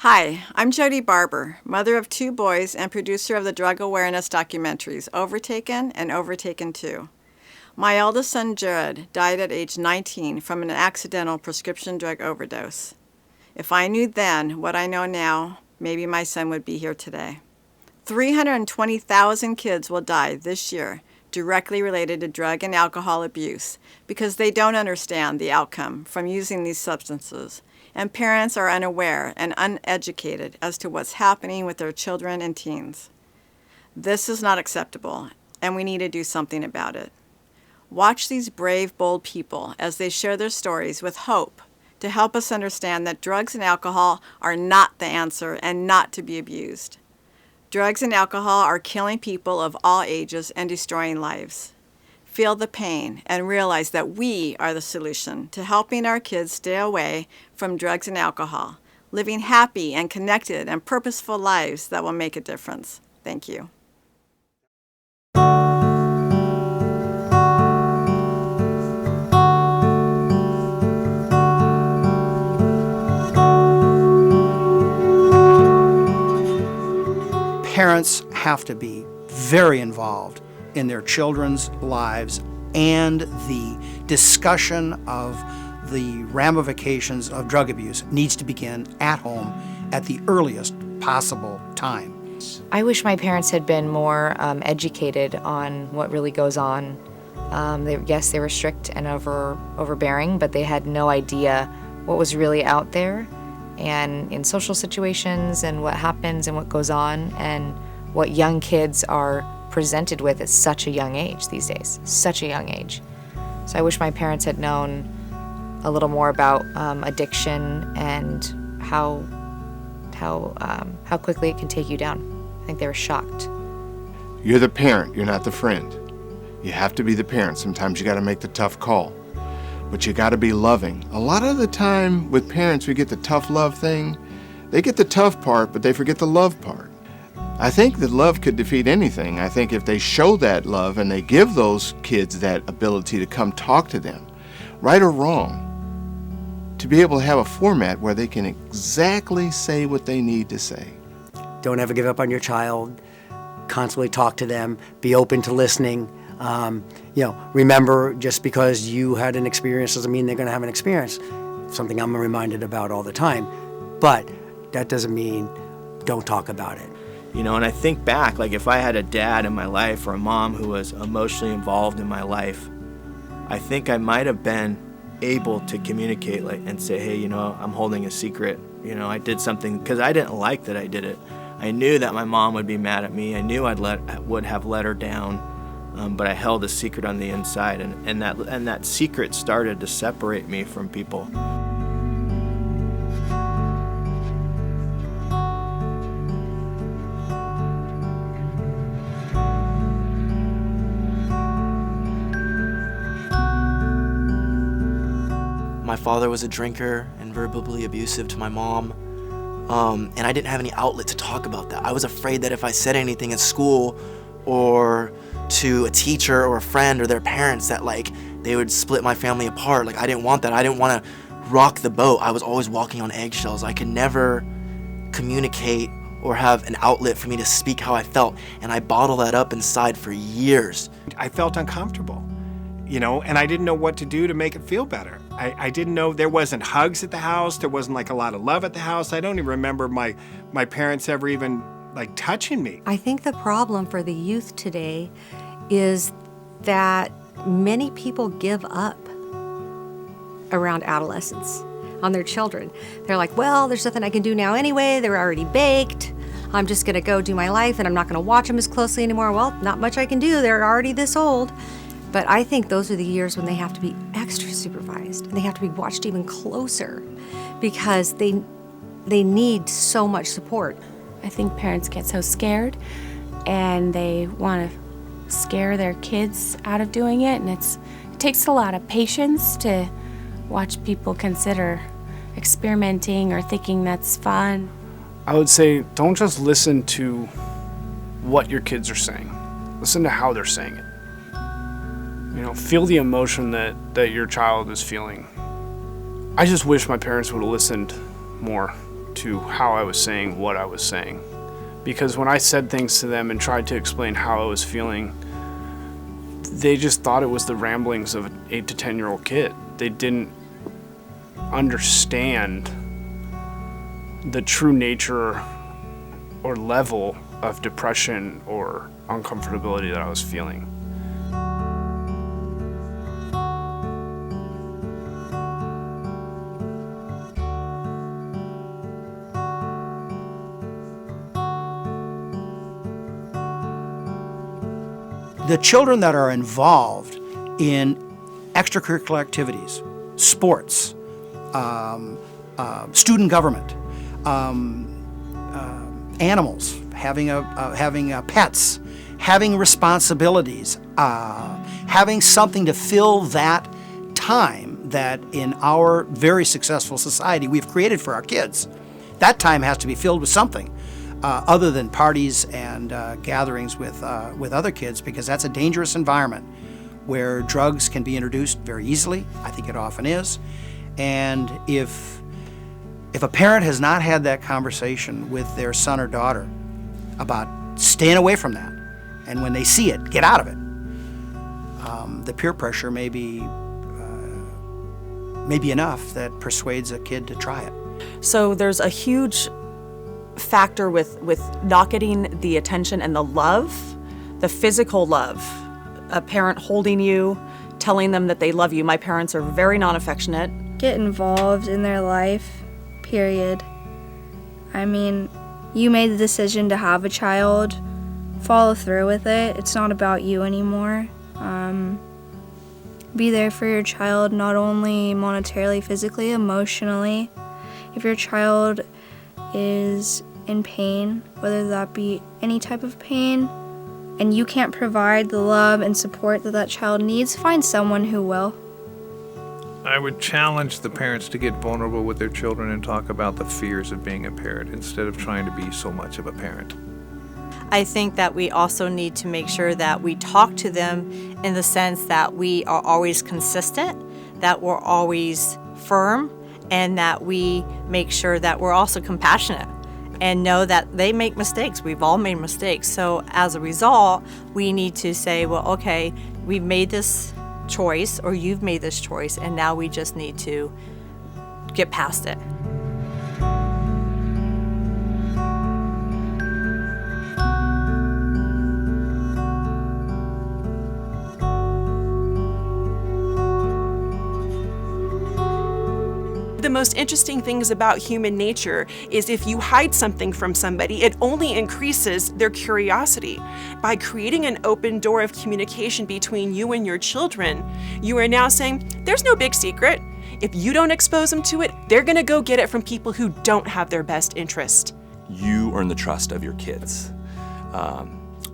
Hi, I'm Jody Barber, mother of 2 boys and producer of the drug awareness documentaries Overtaken and Overtaken 2. My eldest son, Jared, died at age 19 from an accidental prescription drug overdose. If I knew then what I know now, maybe my son would be here today. 320,000 kids will die this year directly related to drug and alcohol abuse because they don't understand the outcome from using these substances, and parents are unaware and uneducated as to what's happening with their children and teens. This is not acceptable, and we need to do something about it. Watch these brave, bold people as they share their stories with hope to help us understand that drugs and alcohol are not the answer and not to be abused. Drugs and alcohol are killing people of all ages and destroying lives. Feel the pain and realize that we are the solution to helping our kids stay away from drugs and alcohol, living happy and connected and purposeful lives that will make a difference. Thank you. Parents have to be very involved in their children's lives, and the discussion of the ramifications of drug abuse needs to begin at home at the earliest possible time. I wish my parents had been more educated on what really goes on. They were strict and overbearing, but they had no idea what was really out there and in social situations and what happens and what goes on and what young kids are presented with at such a young age these days, such a young age. So I wish my parents had known a little more about addiction and how quickly it can take you down. I think they were shocked. You're the parent, you're not the friend. You have to be the parent. Sometimes you got to make the tough call, but you got to be loving. A lot of the time with parents, we get the tough love thing. They get the tough part, but they forget the love part. I think that love could defeat anything. I think if they show that love and they give those kids that ability to come talk to them, right or wrong, to be able to have a format where they can exactly say what they need to say. Don't ever give up on your child. Constantly talk to them. Be open to listening. Remember, just because you had an experience doesn't mean they're going to have an experience. Something I'm reminded about all the time. But that doesn't mean don't talk about it. And I think back, like if I had a dad in my life or a mom who was emotionally involved in my life, I think I might have been able to communicate and say, hey, I'm holding a secret. I did something because I didn't like that I did it. I knew that my mom would be mad at me. I knew I would have let her down, but I held a secret on the inside, and that secret started to separate me from people. My father was a drinker and verbally abusive to my mom, and I didn't have any outlet to talk about that. I was afraid that if I said anything at school or to a teacher or a friend or their parents that they would split my family apart. I didn't want that. I didn't want to rock the boat. I was always walking on eggshells. I could never communicate or have an outlet for me to speak how I felt, and I bottled that up inside for years. I felt uncomfortable, and I didn't know what to do to make it feel better. I didn't know. There wasn't hugs at the house. There wasn't a lot of love at the house. I don't even remember my parents ever even touching me. I think the problem for the youth today is that many people give up around adolescence on their children. They're like, well, there's nothing I can do now anyway. They're already baked. I'm just going to go do my life, and I'm not going to watch them as closely anymore. Well, not much I can do. They're already this old. But I think those are the years when they have to be extra supervised, and they have to be watched even closer because they need so much support. I think parents get so scared and they want to scare their kids out of doing it, and it takes a lot of patience to watch people consider experimenting or thinking that's fun. I would say don't just listen to what your kids are saying. Listen to how they're saying it. Feel the emotion that your child is feeling. I just wish my parents would have listened more. to how I was saying what I was saying. Because when I said things to them and tried to explain how I was feeling, they just thought it was the ramblings of an 8 to 10-year-old kid. They didn't understand the true nature or level of depression or uncomfortability that I was feeling. The children that are involved in extracurricular activities, sports, student government, animals, having pets, having responsibilities, having something to fill that time that in our very successful society we've created for our kids. That time has to be filled with something other than parties and gatherings with other kids, because that's a dangerous environment where drugs can be introduced very easily. I think it often is. And if a parent has not had that conversation with their son or daughter about staying away from that, and when they see it, get out of it, the peer pressure may be enough that persuades a kid to try it. So there's a huge factor with not getting the attention and the love, the physical love. A parent holding you, telling them that they love you. My parents are very non-affectionate. Get involved in their life, period. I mean, you made the decision to have a child, follow through with it. It's not about you anymore. Be there for your child, not only monetarily, physically, emotionally. If your child is in pain, whether that be any type of pain, and you can't provide the love and support that child needs, find someone who will. I would challenge the parents to get vulnerable with their children and talk about the fears of being a parent instead of trying to be so much of a parent. I think that we also need to make sure that we talk to them in the sense that we are always consistent, that we're always firm, and that we make sure that we're also compassionate and know that they make mistakes. We've all made mistakes. So as a result, we need to say, well, okay, we've made this choice, or you've made this choice, and now we just need to get past it. The most interesting things about human nature is if you hide something from somebody, it only increases their curiosity. By creating an open door of communication between you and your children, you are now saying, there's no big secret. If you don't expose them to it, they're gonna go get it from people who don't have their best interest. You earn the trust of your kids.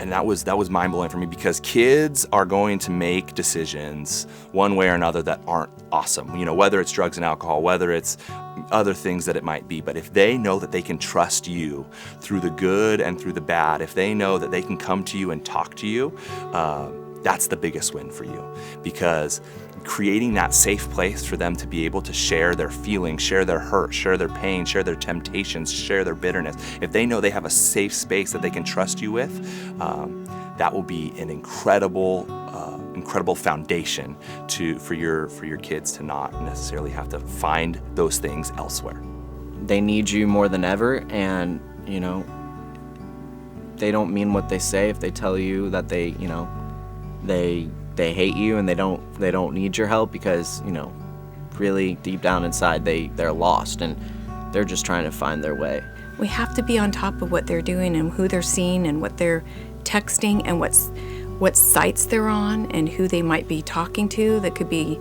And that was mind-blowing for me, because kids are going to make decisions one way or another that aren't awesome. You know, whether it's drugs and alcohol, whether it's other things that it might be. But if they know that they can trust you through the good and through the bad, if they know that they can come to you and talk to you, that's the biggest win for you. Because creating that safe place for them to be able to share their feelings, share their hurt, share their pain, share their temptations, share their bitterness. If they know they have a safe space that they can trust you with, that will be an incredible foundation for your kids to not necessarily have to find those things elsewhere. They need you more than ever, and you know, they don't mean what they say if they tell you that they hate you and they don't need your help, because really deep down inside they're lost and they're just trying to find their way. We have to be on top of what they're doing and who they're seeing and what they're texting and what sites they're on and who they might be talking to that could be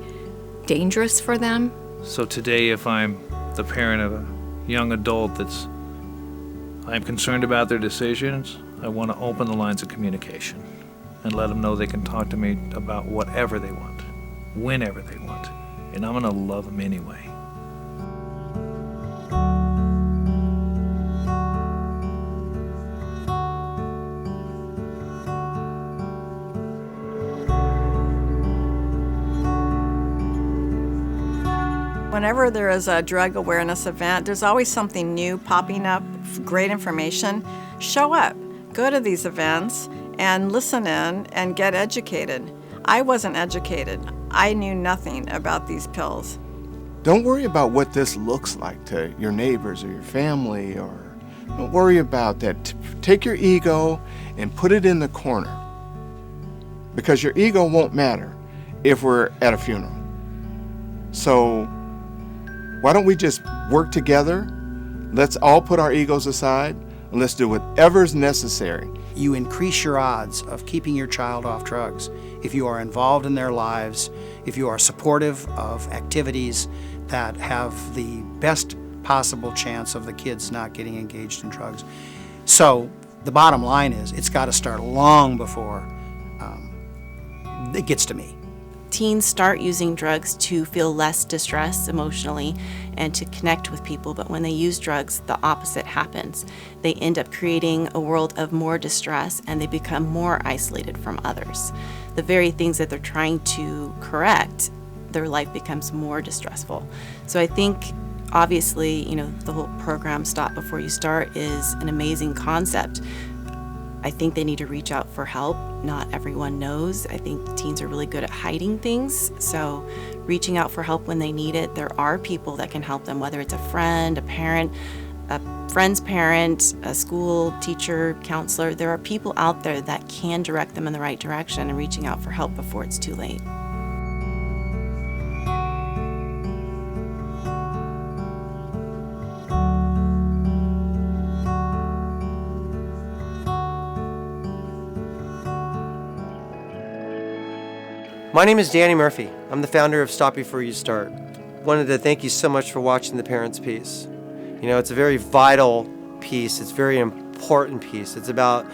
dangerous for them. So today, if I'm the parent of a young adult I'm concerned about their decisions, I want to open the lines of communication and let them know they can talk to me about whatever they want, whenever they want, and I'm gonna love them anyway. Whenever there is a drug awareness event, there's always something new popping up, great information. Show up, go to these events, and listen in and get educated. I wasn't educated. I knew nothing about these pills. Don't worry about what this looks like to your neighbors or your family, or don't worry about that. Take your ego and put it in the corner, because your ego won't matter if we're at a funeral. So why don't we just work together? Let's all put our egos aside and let's do whatever's necessary. You increase your odds of keeping your child off drugs if you are involved in their lives, if you are supportive of activities that have the best possible chance of the kids not getting engaged in drugs. So the bottom line is, it's got to start long before it gets to me. Teens start using drugs to feel less distress emotionally and to connect with people, but when they use drugs, the opposite happens. They end up creating a world of more distress and they become more isolated from others. The very things that they're trying to correct, their life becomes more distressful. So I think obviously, the whole program Stop Before You Start is an amazing concept. I think they need to reach out for help. Not everyone knows. I think teens are really good at hiding things. So reaching out for help when they need it, there are people that can help them, whether it's a friend, a parent, a friend's parent, a school teacher, counselor. There are people out there that can direct them in the right direction and reaching out for help before it's too late. My name is Danny Murphy. I'm the founder of Stop Before You Start. Wanted to thank you so much for watching the Parents piece. It's a very vital piece. It's a very important piece. It's about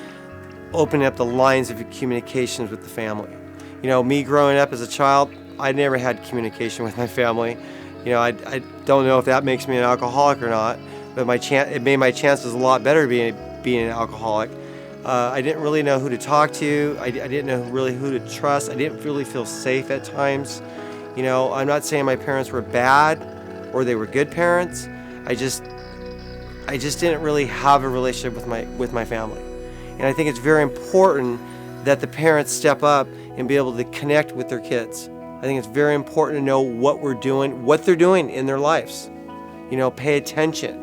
opening up the lines of your communications with the family. Me growing up as a child, I never had communication with my family. I don't know if that makes me an alcoholic or not, but it made my chances a lot better being an alcoholic. I didn't really know who to talk to. I didn't know really who to trust. I didn't really feel safe at times. I'm not saying my parents were bad or they were good parents. I just didn't really have a relationship with my family. And I think it's very important that the parents step up and be able to connect with their kids. I think it's very important to know what they're doing in their lives. Pay attention.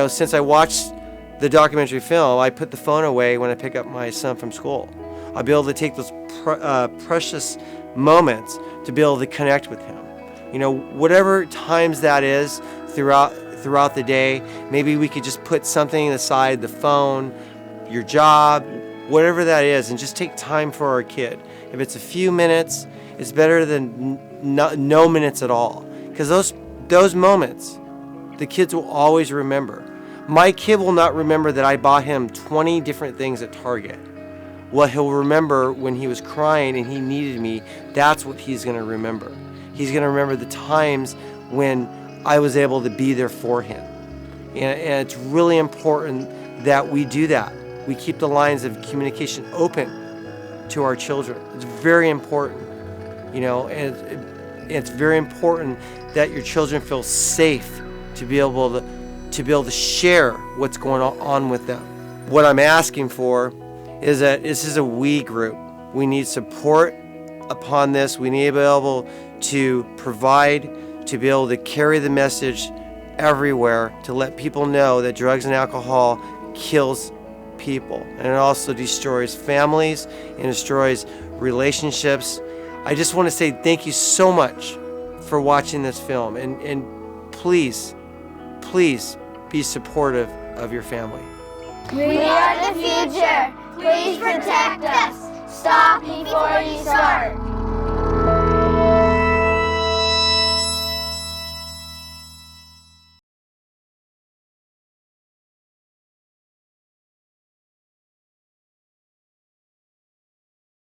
Since I watched the documentary film, I put the phone away when I pick up my son from school. I'll be able to take those precious moments to be able to connect with him. Whatever times that is throughout the day, maybe we could just put something aside, the phone, your job, whatever that is, and just take time for our kid. If it's a few minutes, it's better than no minutes at all. Because those moments, the kids will always remember. My kid will not remember that I bought him 20 different things at Target. What he'll remember when he was crying and he needed me, that's what he's going to remember. He's going to remember the times when I was able to be there for him. And it's really important that we do that. We keep the lines of communication open to our children. It's very important, and it's very important that your children feel safe to be able to share what's going on with them. What I'm asking for is that this is a we group. We need support upon this. We need to be able to provide, to be able to carry the message everywhere, to let people know that drugs and alcohol kills people, and it also destroys families and destroys relationships. I just want to say thank you so much for watching this film, and please be supportive of your family. We are the future. Please protect us. Stop before you start.